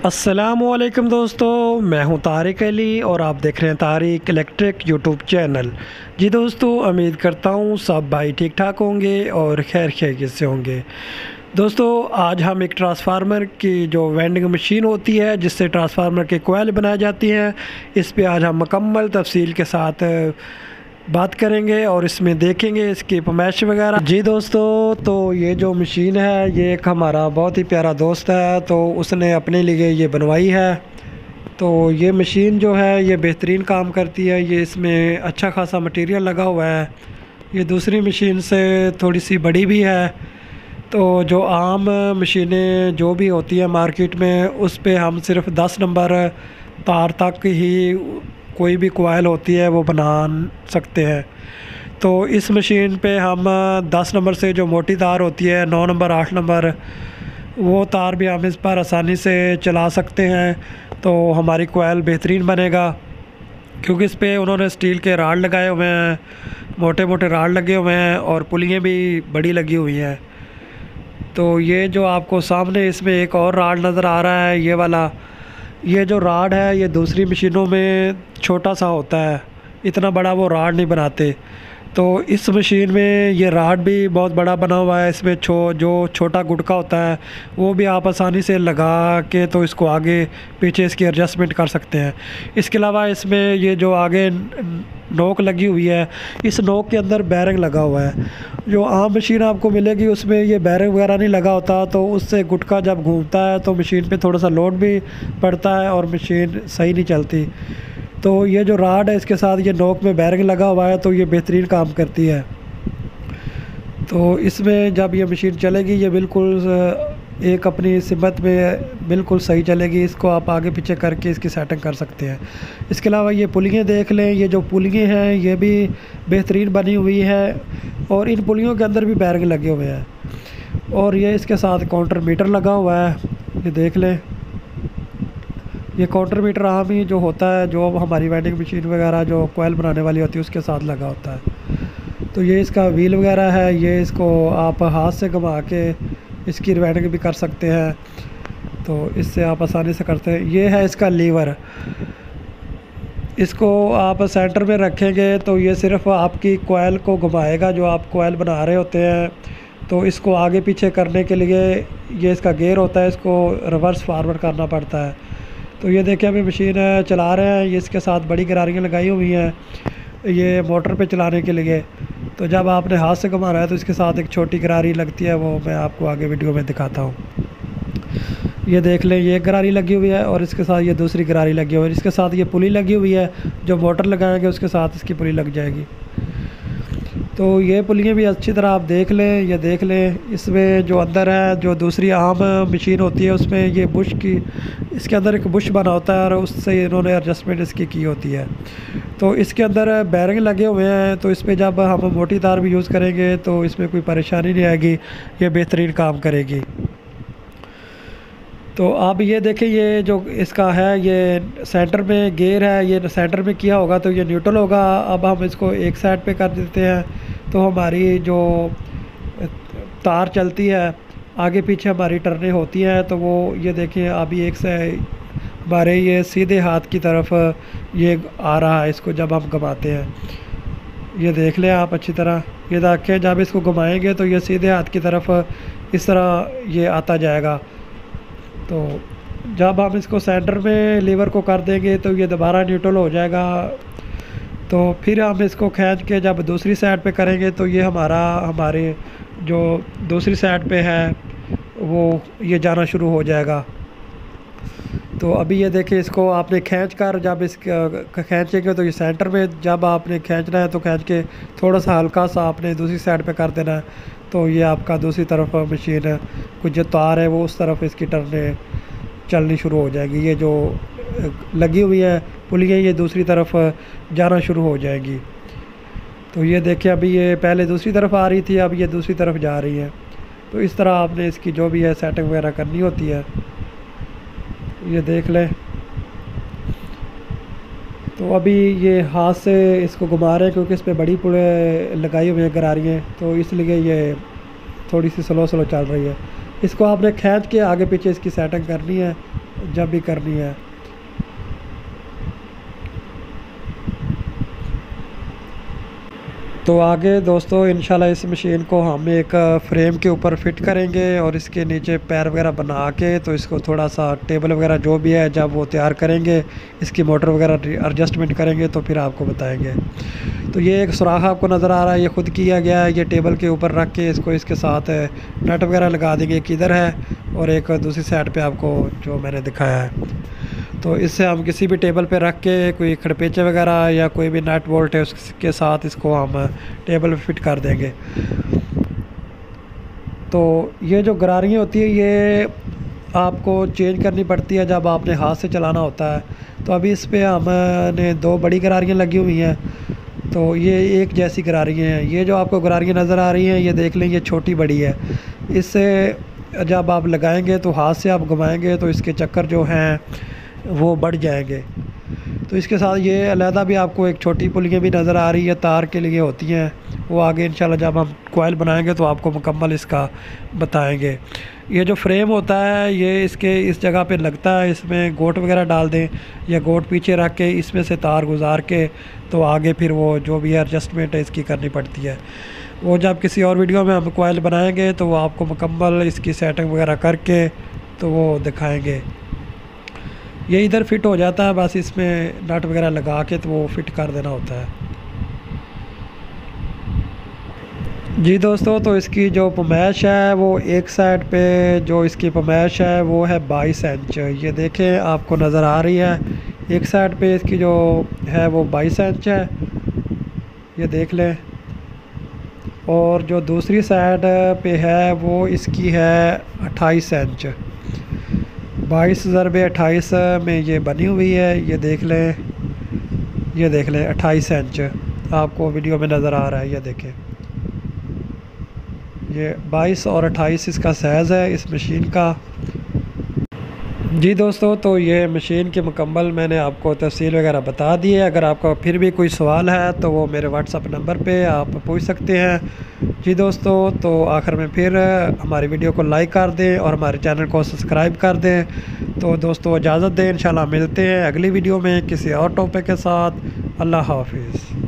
अस्सलामुअलैकुम दोस्तों, मैं हूं तारिक अली और आप देख रहे हैं तारिक इलेक्ट्रिक यूट्यूब चैनल। जी दोस्तों, उम्मीद करता हूं सब भाई ठीक ठाक होंगे और खैर खैरियत से होंगे। दोस्तों, आज हम एक ट्रांसफार्मर की जो वेंडिंग मशीन होती है जिससे ट्रांसफार्मर के कोयल बनाई जाती हैं, इस पे आज हम मुकम्मल तफसील के साथ बात करेंगे और इसमें देखेंगे इसकी पमैश वगैरह। जी दोस्तों, तो ये जो मशीन है ये एक हमारा बहुत ही प्यारा दोस्त है, तो उसने अपने लिए ये बनवाई है। तो ये मशीन जो है ये बेहतरीन काम करती है, ये इसमें अच्छा खासा मटेरियल लगा हुआ है। ये दूसरी मशीन से थोड़ी सी बड़ी भी है। तो जो आम मशीनें जो भी होती है मार्केट में, उस पे हम सिर्फ 10 नंबर तार तक ही कोई भी कोयल होती है वो बना सकते हैं। तो इस मशीन पे हम 10 नंबर से जो मोटी तार होती है 9 नंबर 8 नंबर, वो तार भी हम इस पर आसानी से चला सकते हैं। तो हमारी कोयल बेहतरीन बनेगा, क्योंकि इस पे उन्होंने स्टील के राड लगाए हुए हैं, मोटे मोटे राड लगे हुए हैं और पुलियाँ भी बड़ी लगी हुई हैं। तो ये जो आपको सामने इसमें एक और राड नज़र आ रहा है, ये वाला, ये जो राड है ये दूसरी मशीनों में छोटा सा होता है, इतना बड़ा वो राड नहीं बनाते। तो इस मशीन में ये राड भी बहुत बड़ा बना हुआ है। इसमें जो छोटा गुटका होता है वो भी आप आसानी से लगा के तो इसको आगे पीछे इसकी एडजस्टमेंट कर सकते हैं। इसके अलावा इसमें ये जो आगे नोक लगी हुई है, इस नोक के अंदर बैरिंग लगा हुआ है। जो आम मशीन आपको मिलेगी उसमें ये बैरिंग वगैरह नहीं लगा होता, तो उससे गुटका जब घूमता है तो मशीन पे थोड़ा सा लोड भी पड़ता है और मशीन सही नहीं चलती। तो ये जो राड है इसके साथ ये नोक में बैरिंग लगा हुआ है, तो ये बेहतरीन काम करती है। तो इसमें जब ये मशीन चलेगी ये बिल्कुल एक अपनी सिमत में बिल्कुल सही चलेगी। इसको आप आगे पीछे करके इसकी सेटिंग कर सकते हैं। इसके अलावा ये पुलियाँ देख लें, ये जो पुलियाँ हैं ये भी बेहतरीन बनी हुई है और इन पुलियों के अंदर भी बैरिंग लगे हुए हैं। और ये इसके साथ काउंटर मीटर लगा हुआ है, ये देख लें। ये काउंटर मीटर आम ही जो होता है, जो हमारी वेंडिंग मशीन वगैरह जो कोयल बनाने वाली होती है उसके साथ लगा होता है। तो ये इसका व्हील वगैरह है, ये इसको आप हाथ से घुमा के इसकी वेंडिंग भी कर सकते हैं, तो इससे आप आसानी से करते हैं। ये है इसका लीवर, इसको आप सेंटर में रखेंगे तो ये सिर्फ आपकी कोयल को घुमाएगा जो आप कोयल बना रहे होते हैं। तो इसको आगे पीछे करने के लिए ये इसका गियर होता है, इसको रिवर्स फारवर्ड करना पड़ता है। तो ये देखिए अभी मशीन चला रहे हैं, ये इसके साथ बड़ी गरारियाँ लगाई हुई हैं ये मोटर पे चलाने के लिए। तो जब आपने हाथ से घुमाना है तो इसके साथ एक छोटी गरारी लगती है, वो मैं आपको आगे वीडियो में दिखाता हूँ। ये देख लें, ये एक गरारी लगी हुई है और इसके साथ ये दूसरी गरारी लगी हुई है। इसके साथ ये पुली लगी हुई है, जो मोटर लगाएंगे उसके साथ इसकी पुली लग जाएगी। तो ये पुलियाँ भी अच्छी तरह आप देख लें, ये देख लें। इसमें जो अंदर है, जो दूसरी आम मशीन होती है उसमें ये बुश की, इसके अंदर एक बुश बना होता है और उससे इन्होंने एडजस्टमेंट इसकी की होती है। तो इसके अंदर बैरिंग लगे हुए हैं, तो इस पर जब हम मोटी तार भी यूज़ करेंगे तो इसमें कोई परेशानी नहीं आएगी, ये बेहतरीन काम करेगी। तो आप ये देखें, ये जो इसका है ये सेंटर में गियर है, ये सेंटर में किया होगा तो ये न्यूट्रल होगा। अब हम इसको एक साइड पे कर देते हैं तो हमारी जो तार चलती है आगे पीछे हमारी टर्नें होती हैं, तो वो ये देखें अभी एक से हमारे ये सीधे हाथ की तरफ ये आ रहा है। इसको जब हम घुमाते हैं ये देख लें आप अच्छी तरह, ये देखें जब इसको घुमाएंगे तो ये सीधे हाथ की तरफ इस तरह ये आता जाएगा। तो जब हम इसको सेंटर में लीवर को कर देंगे तो ये दोबारा न्यूट्रल हो जाएगा। तो फिर हम इसको खींच के जब दूसरी साइड पे करेंगे तो ये हमारे जो दूसरी साइड पे है वो ये जाना शुरू हो जाएगा। तो अभी ये देखिए, इसको आपने खींच कर जब इसका खींचेंगे तो ये सेंटर में, जब आपने खींचना है तो खींच के थोड़ा सा हल्का सा आपने दूसरी साइड पे कर देना है, तो ये आपका दूसरी तरफ मशीन कुछ जो तार है वो उस तरफ इसकी टर्नें चलनी शुरू हो जाएगी। ये जो लगी हुई है पुलियाँ ये दूसरी तरफ जाना शुरू हो जाएगी। तो ये देखिए अभी ये पहले दूसरी तरफ आ रही थी, अब ये दूसरी तरफ जा रही है। तो इस तरह आपने इसकी जो भी है सेटिंग वगैरह करनी होती है, ये देख लें। तो अभी ये हाथ से इसको घुमा रहे हैं क्योंकि इस पर बड़ी पुड़े लगाई हुई हैं गरारियाँ, तो इसलिए ये थोड़ी सी स्लो चल रही है। इसको आपने खींच के आगे पीछे इसकी सेटिंग करनी है जब भी करनी है। तो आगे दोस्तों इंशाल्लाह इस मशीन को हम एक फ्रेम के ऊपर फिट करेंगे और इसके नीचे पैर वगैरह बना के तो इसको थोड़ा सा टेबल वगैरह जो भी है जब वो तैयार करेंगे, इसकी मोटर वगैरह एडजस्टमेंट करेंगे तो फिर आपको बताएंगे। तो ये एक सुराख आपको नज़र आ रहा है, ये ख़ुद किया गया है। ये टेबल के ऊपर रख के इसको इसके साथ नट वगैरह लगा देंगे, एक इधर है और एक दूसरी साइड पे आपको जो मैंने दिखाया है। तो इससे हम किसी भी टेबल पे रख के कोई खड़पेचे वगैरह या कोई भी नट बोल्ट है उसके साथ इसको हम टेबल पे फिट कर देंगे। तो ये जो गरारियाँ होती है ये आपको चेंज करनी पड़ती है जब आपने हाथ से चलाना होता है। तो अभी इस पे हमने 2 बड़ी गरारियाँ लगी हुई हैं, तो ये एक जैसी गरारियाँ हैं। ये जो आपको गरारियाँ नज़र आ रही हैं ये देख लें, ये छोटी बड़ी है। इससे जब आप लगाएंगे तो हाथ से आप घुमाएंगे तो इसके चक्कर जो हैं वो बढ़ जाएंगे। तो इसके साथ ये अलहदा भी आपको एक छोटी पुलियाँ भी नज़र आ रही है, तार के लिए होती हैं। वो आगे इंशाल्लाह जब हम कॉइल बनाएंगे तो आपको मुकम्मल इसका बताएंगे। ये जो फ्रेम होता है ये इसके इस जगह पे लगता है, इसमें गोट वगैरह डाल दें या गोट पीछे रख के इसमें से तार गुजार के तो आगे फिर वो जो भी एडजस्टमेंट है इसकी करनी पड़ती है। वो जब किसी और वीडियो में हम कॉइल बनाएंगे तो वो आपको मुकम्मल इसकी सेटिंग वगैरह करके तो वो दिखाएंगे। ये इधर फिट हो जाता है, बस इसमें नट वगैरह लगा के तो वो फिट कर देना होता है। जी दोस्तों, तो इसकी जो पमैश है वो एक साइड पे जो इसकी पमैश है वो है 22 इंच। ये देखें आपको नज़र आ रही है, एक साइड पे इसकी जो है वो 22 इंच है, ये देख लें। और जो दूसरी साइड पे है वो इसकी है 28 इंच। 22/28 में ये बनी हुई है, ये देख लें, ये देख लें 28 इंच आपको वीडियो में नज़र आ रहा है। ये देखें, ये 22 और 28 इसका साइज़ है इस मशीन का। जी दोस्तों, तो ये मशीन की मुकम्मल मैंने आपको तफसील वगैरह बता दी है। अगर आपका फिर भी कोई सवाल है तो वो मेरे व्हाट्सअप नंबर पे आप पूछ सकते हैं। जी दोस्तों, तो आखिर में फिर हमारी वीडियो को लाइक कर दें और हमारे चैनल को सब्सक्राइब कर दें। तो दोस्तों इजाज़त दें, इंशाल्लाह मिलते हैं अगली वीडियो में किसी और टॉपिक के साथ। अल्लाह हाफिज़।